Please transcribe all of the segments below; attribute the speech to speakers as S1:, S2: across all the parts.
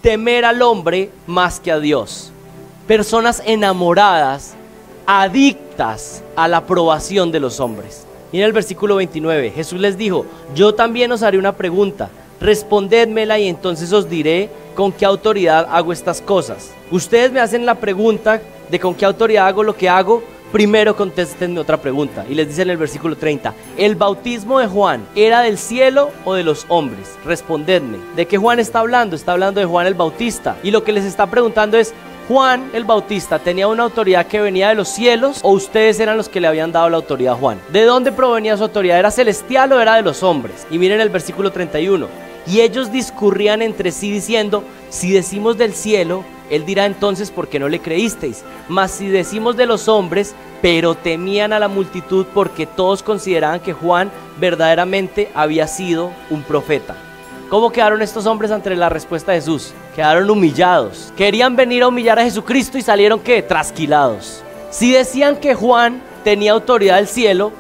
S1: temer al hombre más que a Dios. Personas enamoradas, adictas a la aprobación de los hombres. Y en el versículo 29, Jesús les dijo: yo también os haré una pregunta, respondédmela y entonces os diré con qué autoridad hago estas cosas. Ustedes me hacen la pregunta de con qué autoridad hago lo que hago. Primero contéstenme otra pregunta. Y les dice en el versículo 30: ¿el bautismo de Juan era del cielo o de los hombres? Respondedme. ¿De qué Juan está hablando? Está hablando de Juan el Bautista. Y lo que les está preguntando es: ¿Juan el Bautista tenía una autoridad que venía de los cielos o ustedes eran los que le habían dado la autoridad a Juan? ¿De dónde provenía su autoridad? ¿Era celestial o era de los hombres? Y miren el versículo 31. Y ellos discurrían entre sí diciendo: si decimos del cielo, él dirá entonces ¿por qué no le creísteis? Mas si decimos de los hombres, pero temían a la multitud porque todos consideraban que Juan verdaderamente había sido un profeta. ¿Cómo quedaron estos hombres ante la respuesta de Jesús? Quedaron humillados. Querían venir a humillar a Jesucristo y salieron ¿qué? Trasquilados. Si decían que Juan tenía autoridad del cielo,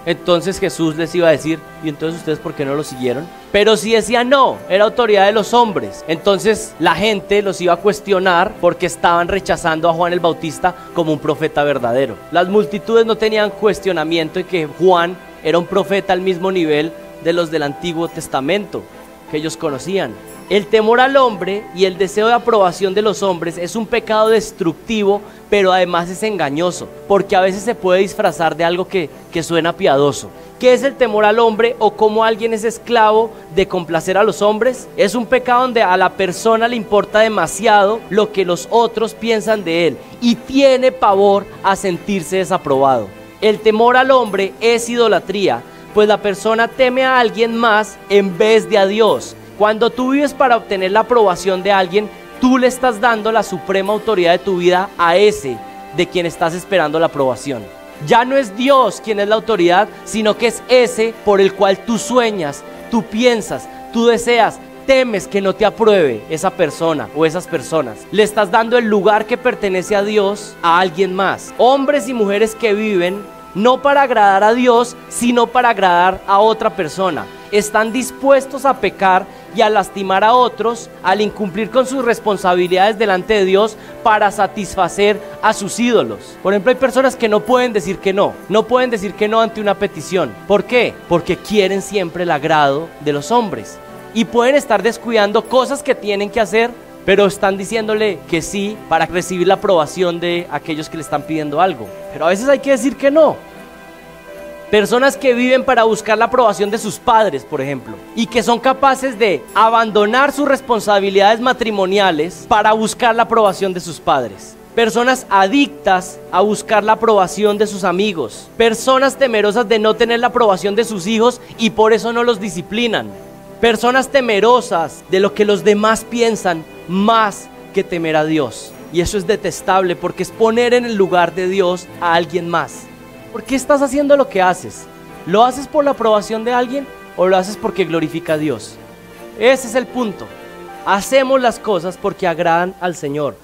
S1: entonces Jesús les iba a decir: ¿y entonces ustedes por qué no lo siguieron? Pero si decían no, era autoridad de los hombres, entonces la gente los iba a cuestionar porque estaban rechazando a Juan el Bautista como un profeta verdadero. Las multitudes no tenían cuestionamiento de que Juan era un profeta al mismo nivel de los del Antiguo Testamento que ellos conocían. El temor al hombre y el deseo de aprobación de los hombres es un pecado destructivo, pero además es engañoso, porque a veces se puede disfrazar de algo que suena piadoso. ¿Qué es el temor al hombre o cómo alguien es esclavo de complacer a los hombres? Es un pecado donde a la persona le importa demasiado lo que los otros piensan de él y tiene pavor a sentirse desaprobado. El temor al hombre es idolatría, pues la persona teme a alguien más en vez de a Dios. Cuando tú vives para obtener la aprobación de alguien, tú le estás dando la suprema autoridad de tu vida a ese de quien estás esperando la aprobación. Ya no es Dios quien es la autoridad, sino que es ese por el cual tú sueñas, tú piensas, tú deseas, temes que no te apruebe esa persona o esas personas. Le estás dando el lugar que pertenece a Dios a alguien más. Hombres y mujeres que viven no para agradar a Dios, sino para agradar a otra persona. Están dispuestos a pecar y a lastimar a otros al incumplir con sus responsabilidades delante de Dios para satisfacer a sus ídolos. Por ejemplo, hay personas que no pueden decir que no. No pueden decir que no ante una petición. ¿Por qué? Porque quieren siempre el agrado de los hombres. Y pueden estar descuidando cosas que tienen que hacer, pero están diciéndole que sí para recibir la aprobación de aquellos que le están pidiendo algo. Pero a veces hay que decir que no. Personas que viven para buscar la aprobación de sus padres, por ejemplo, y que son capaces de abandonar sus responsabilidades matrimoniales para buscar la aprobación de sus padres. Personas adictas a buscar la aprobación de sus amigos. Personas temerosas de no tener la aprobación de sus hijos y por eso no los disciplinan. Personas temerosas de lo que los demás piensan más que temer a Dios. Y eso es detestable porque es poner en el lugar de Dios a alguien más. ¿Por qué estás haciendo lo que haces? ¿Lo haces por la aprobación de alguien o lo haces porque glorifica a Dios? Ese es el punto. Hacemos las cosas porque agradan al Señor.